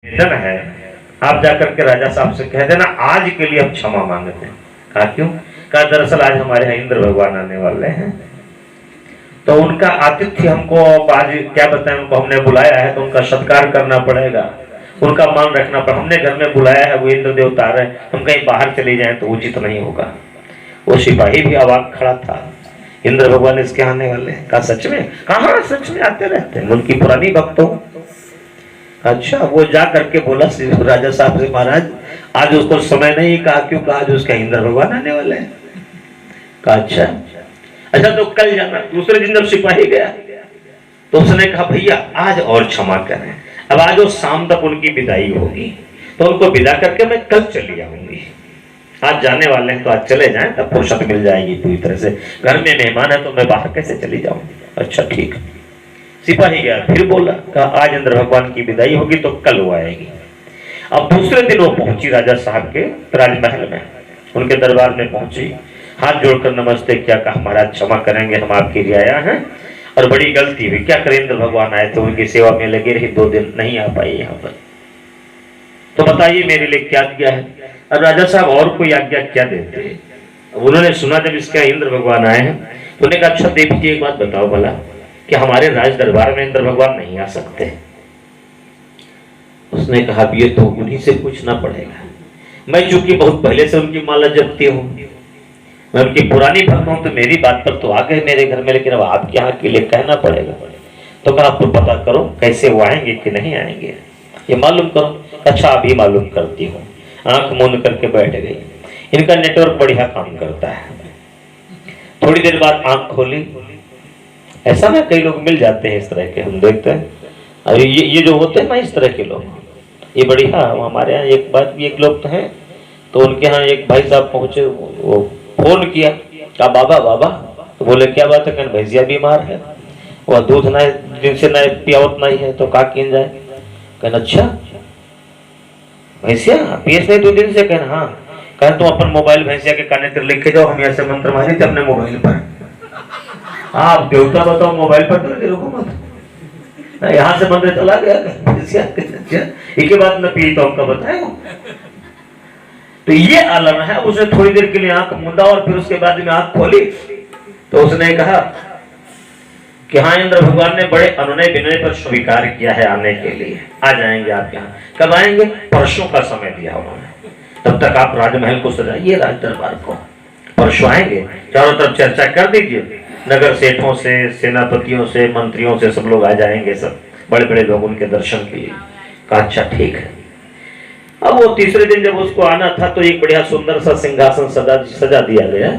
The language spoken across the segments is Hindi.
निवेदन है, आप जाकर के राजा साहब से कह देना आज के लिए हम क्षमा मांगते हैं। कहा क्यों? कहा दरअसल आज हमारे यहाँ इंद्र भगवान आने वाले हैं, तो उनका आतिथ्य हमको आज क्या बताएं, उनको हमने बुलाया है तो उनका सत्कार करना पड़ेगा, उनका मान रखना पड़ेगा। हमने घर में बुलाया है, वो इंद्र देवता आ रहे हैं, हम कहीं बाहर चले जाएं तो उचित नहीं होगा। वो सिपाही भी अवाक खड़ा था, इंद्र भगवान इसके आने वाले हैं। कहा सच में? कहा सच में आते रहते हैं, उनकी पुरानी भक्त हो। अच्छा, वो जा करके बोला राजा साहब से, महाराज आज उसको समय नहीं। कहा क्यों? कहा आज उसका इंद्र भगवान आने वाले हैं। कहा अच्छा अच्छा, तो कल जाना। दूसरे दिन जब सिपाही गया तो उसने कहा भैया आज और क्षमा करें, अब आज वो शाम तक उनकी विदाई होगी, तो उनको विदा करके मैं कल चली आऊंगी। आज जाने वाले हैं तो आज चले जाएं, तब फुर्सत मिल जाएगी पूरी तरह से। घर में मेहमान है तो मैं बाहर कैसे चली जाऊंगी? अच्छा ठीक। सिपाही गया, फिर बोला, कहा आज इंद्र भगवान की विदाई होगी तो कल वो आएगी। अब दूसरे दिन वो पहुंची राजा साहब के राजमहल में, उनके दरबार में पहुंची, हाथ जोड़कर नमस्ते किया। कहा महाराज क्षमा करेंगे, हम आपकी रियाया हैं और बड़ी गलती हुई। क्या करें, इंद्र भगवान आए थे, उनकी सेवा में लगे रही, 2 दिन नहीं आ पाई यहाँ पर, तो बताइए मेरे लिए क्या दिया है? अब राजा साहब और कोई आज्ञा क्या देते? उन्होंने सुना जब इसके इंद्र भगवान आए हैं तो उन्होंने कहा अच्छा देवी जी एक बात बताओ भला, कि हमारे राज दरबार में इंद्र भगवान नहीं आ सकते? उसने कहा अब ये तो उन्हीं से पूछना पड़ेगा, मैं चूंकि बहुत पहले से उनकी माला जपती हूँ, मैं उनकी पुरानी भक्त हूँ, तो मेरी बात पर तो आ गए मेरे घर में, लेकिन अब आपके यहाँ के लिए कहना पड़ेगा। तो कहा आप तो पता करो कैसे वो आएंगे कि नहीं आएंगे, ये मालूम करो। अच्छा अभी मालूम करती हूँ। आंख मूंद करके बैठ गई। इनका नेटवर्क बढ़िया काम करता है। थोड़ी देर बाद आंख खोली, ऐसा ना कई लोग मिल जाते हैं इस तरह के, हम देखते हैं। और ये जो होते हैं ना इस तरह के लोग, ये बढ़िया। हमारे यहाँ एक बात भी एक लोग तो हैं, तो उनके यहाँ एक भाई साहब पहुंचे, वो फोन किया, कहा बाबा बाबा, तो बोले क्या बात है? कहने भैंसिया बीमार है, वह दूध ना दिन से ना पियावत नहीं है, तो का किन जाए? कहना अच्छा भैंसिया पियस नहीं 2 दिन से? कहना हाँ। कहना तुम अपन मोबाइल भैंसिया के काने पर लिख के जाओ, हम ऐसे मंत्र मारे थे अपने मोबाइल पर। आप देवता बताओ मोबाइल पर तो रुको मत, यहाँ से मंत्र चला गया एक बात न पी तो हमका बताएगा। तो ये आलम है। उसने थोड़ी देर के लिए आंख मूंदा और फिर उसके बाद में आंख खोली तो उसने कहा कि हाँ इंद्र भगवान ने बड़े अनुनय विनय पर स्वीकार किया है आने के लिए, आ जाएंगे आप यहाँ। कब आएंगे? परसों का समय दिया उन्होंने, तब तक आप राजमहल को सजाइए, राज दरबार को, परसों आएंगे। चारों तरफ चर्चा कर दीजिए, नगर सेठों से, सेनापतियों से, मंत्रियों से सब लोग आ जाएंगे, सब बड़े बड़े लोग उनके दर्शन के लिए। कहा अच्छा ठीक है। अब वो तीसरे दिन जब उसको आना था तो एक बढ़िया सुंदर सा सिंहासन सजा दिया गया,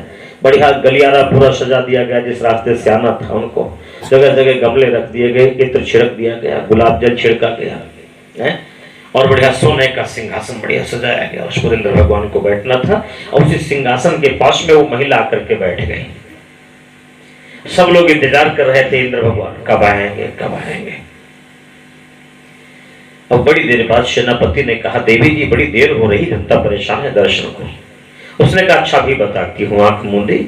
बढ़िया गलियारा पूरा सजा दिया गया। जिस रास्ते से आना था उनको जगह जगह गमले रख दिए गए, इत्र छिड़क दिया गया, गुलाब जल छिड़का गया है, और बढ़िया सोने का सिंहासन बढ़िया सजाया गया। उस पर इंद्र भगवान को बैठना था और उसी सिंहासन के पास में वो महिला आकर के बैठ गई। सब लोग इंतजार कर रहे थे इंद्र भगवान कब आएंगे कब आएंगे। और बड़ी देर बाद सेनापति ने कहा देवी जी बड़ी देर हो रही, जनता परेशान है, दर्शन को। उसने कहा अच्छा भी बताती हूँ। आंख मूंदी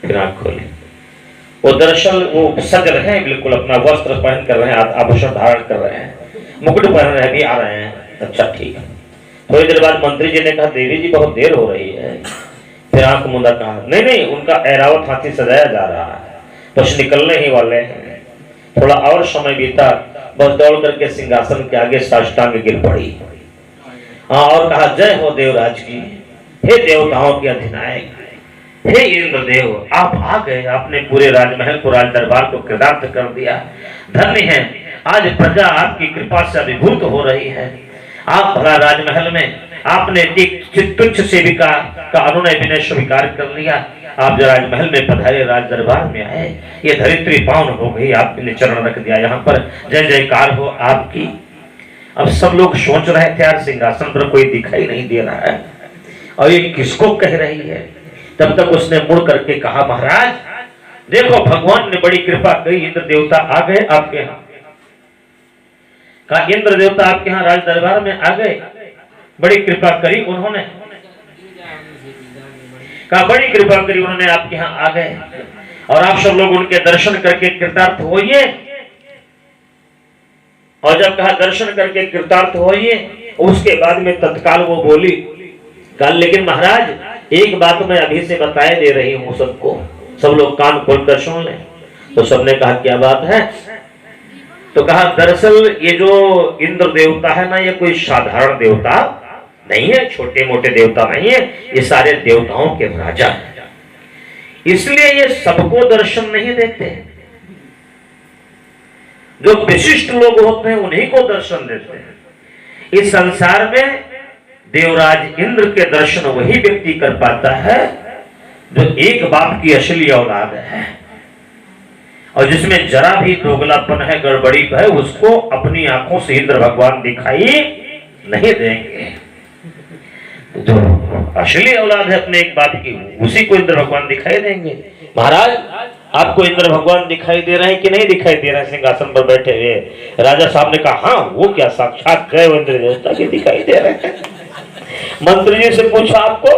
फिर आंख खोली। वो दरअसल वो सज रहे हैं, बिल्कुल अपना वस्त्र पहन कर रहे हैं, आभूषण धारण कर रहे हैं, मुकुट पहन रहे भी आ रहे हैं। अच्छा ठीक है। थोड़ी देर बाद मंत्री जी ने कहा देवी जी बहुत देर हो रही है। फिर आंख मूंदा कहा नहीं नहीं, उनका ऐरावत हाथी सजाया जा रहा है, बस निकलने ही वाले हैं, थोड़ा और समय बीता। बस दौड़ करके सिंहासन के आगे साष्टांग गिर पड़ी। हाँ, और कहा जय हो देवराज की, हे देवताओं के अधिनायक, हे इंद्रदेव आप आ गए, आपने पूरे राजमहल को, राज दरबार को कृतार्थ कर दिया। धन्य है, आज प्रजा आपकी कृपा से अभिभूत हो रही है। आप भला राजमहल में आपने तुच्छ सेविका का अनुनय विनय स्वीकार कर लिया। आप जो राजमहल में पधारे, राज दरबार में आए, ये धरित्री पावन हो गई, आपने चरण रख दिया यहाँ पर, जय जयकार हो आपकी। अब सब लोग सोच रहे थे यार सिंहासन पर कोई दिखाई नहीं दे रहा है और ये किसको कह रही है। तब तक उसने मुड़ करके कहा महाराज देखो भगवान ने बड़ी कृपा की, इंद्र देवता आ गए आपके यहाँ। कहा इंद्र देवता आपके यहाँ राज दरबार में आ गए, बड़ी कृपा करी उन्होंने। कहा बड़ी कृपा करी उन्होंने, आपके यहाँ आ गए और आप सब लोग उनके दर्शन करके कृतार्थ होइए और जब कहा दर्शन करके कृतार्थ होइए, उसके बाद में तत्काल वो बोली, कल लेकिन महाराज एक बात मैं अभी से बताए दे रही हूँ सबको, सब लोग कान खोलकर सुन लें। तो सबने कहा क्या बात है? तो कहा दरअसल ये जो इंद्र देवता है ना, ये कोई साधारण देवता नहीं है, छोटे मोटे देवता नहीं है, ये सारे देवताओं के राजा है, इसलिए ये सबको दर्शन नहीं देते, जो विशिष्ट लोग होते हैं उन्हीं को दर्शन देते हैं। इस संसार में देवराज इंद्र के दर्शन वही व्यक्ति कर पाता है जो एक बाप की असली औलाद है, और जिसमें जरा भी दोगलापन है, गड़बड़ी है, उसको अपनी आंखों से इंद्र भगवान दिखाई नहीं देंगे। जो असली औलाद है अपने एक बाप की, उसी को इंद्र भगवान दिखाई देंगे। महाराज आपको इंद्र भगवान दिखाई दे रहे हैं कि नहीं दिखाई दे रहे हैं? सिंहासन पर बैठे हुए राजा साहब ने कहा हाँ, वो क्या साक्षात गए इंद्र देवता के दिखाई दे रहे हैं। मंत्री जी से पूछा आपको?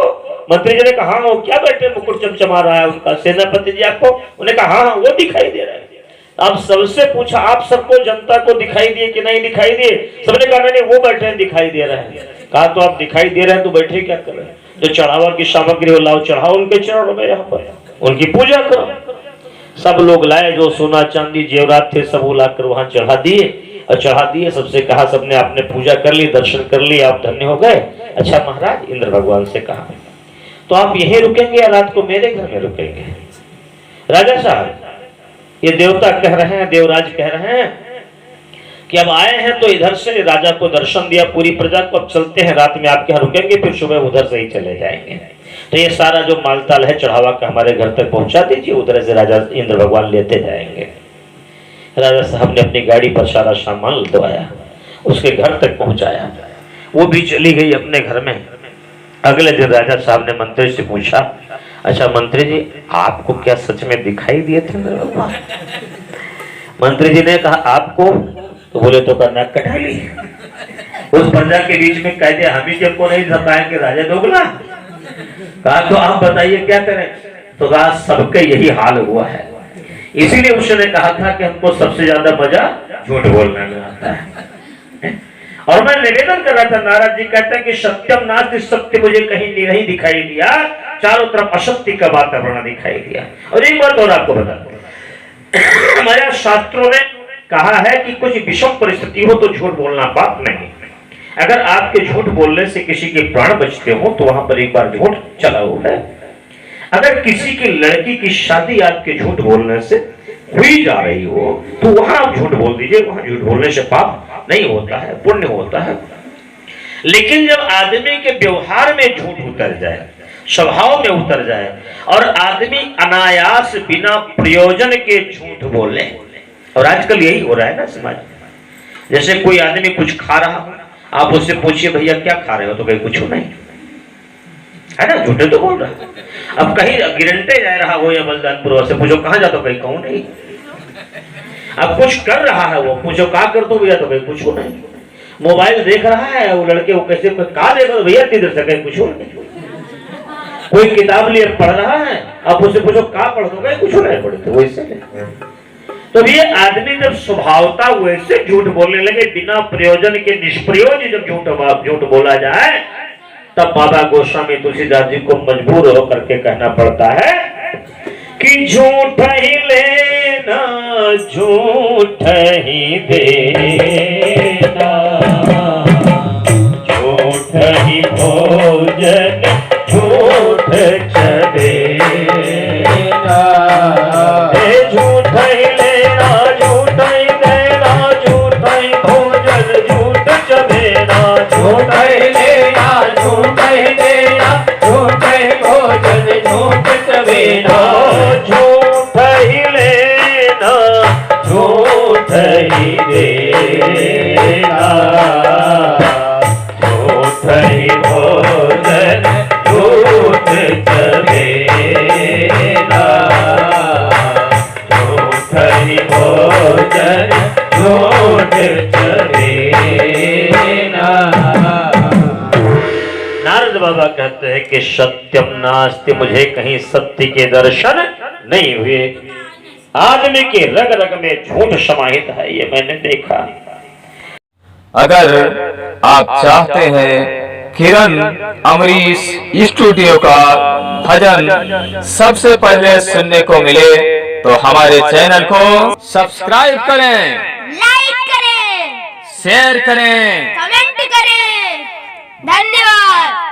मंत्री जी ने कहा हाँ, वो क्या बैठे मुकुट चमचमा रहा है उनका, सेनापति जी आपको? उन्हें कहा हाँ, वो दिखाई दे रहा है। अब सबसे पूछा आप सबको, जनता को दिखाई दिए कि नहीं दिखाई दिए? सबने कहा नहीं, वो बैठे हैं दिखाई दे रहे हैं। कहा तो आप दिखाई दे रहे हैं तो बैठे क्या कर रहे हैं? जो चढ़ावा की सामग्री हो लाओ, चढ़ाओ उनके चरणों में, यहाँ पर उनकी पूजा करो। सब लोग लाए, जो सोना चांदी जेवरात थे सब लाकर वहां चढ़ा दिए, और चढ़ा दिए। सबसे कहा, सबने आपने पूजा कर ली, दर्शन कर ली, आप धन्य हो गए। अच्छा महाराज, इंद्र भगवान से कहा तो आप यहीं रुकेंगे या रात को मेरे घर में रुकेंगे? राजा साहब ये देवता कह रहे हैं, देवराज कह रहे हैं कि अब आए हैं तो इधर से राजा को दर्शन दिया पूरी प्रजा को, अब चलते हैं, रात में आपके यहाँ रुकेंगे, फिर सुबह उधर से ही चले जाएंगे। तो ये सारा जो मालताल है चढ़ावा का हमारे घर तक पहुंचा दीजिए, उधर से राजा इंद्र भगवान लेते जाएंगे। राजा साहब ने अपनी गाड़ी पर सारा सामान लदवाया, उसके घर तक पहुंचाया, वो भी चली गई अपने घर में। अगले दिन राजा साहब ने मंत्री से पूछा, अच्छा मंत्री जी आपको क्या सच में दिखाई दिए थे इंद्र भगवान? मंत्री जी ने कहा आपको? तो बोले तो करना कटा ली, उस प्रजा के बीच में कह दिया हम ही सबको नहीं धपाएंगे, राजा दोगला। कहा तो आप बताइए क्या करें? तो कहा सबके यही हाल हुआ है, इसीलिए उसने कहा था कि हमको सबसे ज्यादा मजा झूठ बोलने में आता है। और मैं निवेदन कर रहा था, नारद जी कहते हैं कि सत्यम नास्ति, सत्य मुझे कहीं नहीं दिखाई दिया, चारों तरफ असत्य का वातावरण दिखाई दिया। और एक बात और आपको बता दूं, हमारे शास्त्रों ने कहा है कि कुछ विषम परिस्थिति हो तो झूठ बोलना पाप नहीं। अगर आपके झूठ बोलने से किसी के प्राण बचते हो तो वहां पर एक बार झूठ चला हुआ है। अगर किसी की लड़की की शादी आपके झूठ बोलने से हुई जा रही हो तो वहां आप झूठ बोल दीजिए, वहां झूठ बोलने से पाप नहीं होता है, पुण्य होता है। लेकिन जब आदमी के व्यवहार में झूठ उतर जाए, स्वभाव में उतर जाए, और आदमी अनायास बिना प्रयोजन के झूठ बोले, और आजकल यही हो रहा है ना समाज में। जैसे कोई आदमी कुछ खा रहा, आप उससे पूछिए भैया क्या खा रहे हो, तो कहीं कुछ नहीं है ना, झूठे तो बोल रहा है। अब कहीं गिरंटे जा रहा हो या बलदानपुर से पूछो कहाँ जाते हो, कहीं कहूँ नहीं। अब कुछ कर रहा है वो, पूछो कहा कर दो भैया, तो कहीं कुछ नहीं। मोबाइल देख रहा है वो लड़के, वो कैसे कहा देखो भैया किधर से, कहीं कुछ नहीं। कोई किताब लिए पढ़ रहा है, अब उससे पूछो कहा पढ़ दो, कहीं कुछ नहीं पढ़ते वैसे। तो ये आदमी जब स्वभावता वैसे झूठ बोलने लगे, बिना प्रयोजन के निष्प्रयोज जब झूठ बोला जाए, तब बाबा गोस्वामी तुलसीदास जी को मजबूर होकर के कहना पड़ता है कि झूठ ही लेना झूठ ही देना, झूठ ही भोजन झूठ चबेना, झूठ ही लेना झूठ ही देना, झूठ ही भोजन झूठ चबेना, झूठ ही लेना झूठ ही देना, झूठ ही भोजन झूठ चबेना, झूठ ही लेना झूठ ही देना, झूठ ही भोजन झूठ चबेना, झूठ ही भोजन झूठ चबेना। नारद बाबा कहते हैं कि सत्यम नास्ति, मुझे कहीं सत्य के दर्शन नहीं हुए। आदमी के रग रग में झूठ समाहित है, ये मैंने देखा। अगर आप चाहते हैं किरण अमरीश स्टूडियो का भजन सबसे पहले सुनने को मिले तो हमारे चैनल को सब्सक्राइब करें, लाइक करें, शेयर करें, कमेंट करें। धन्यवाद।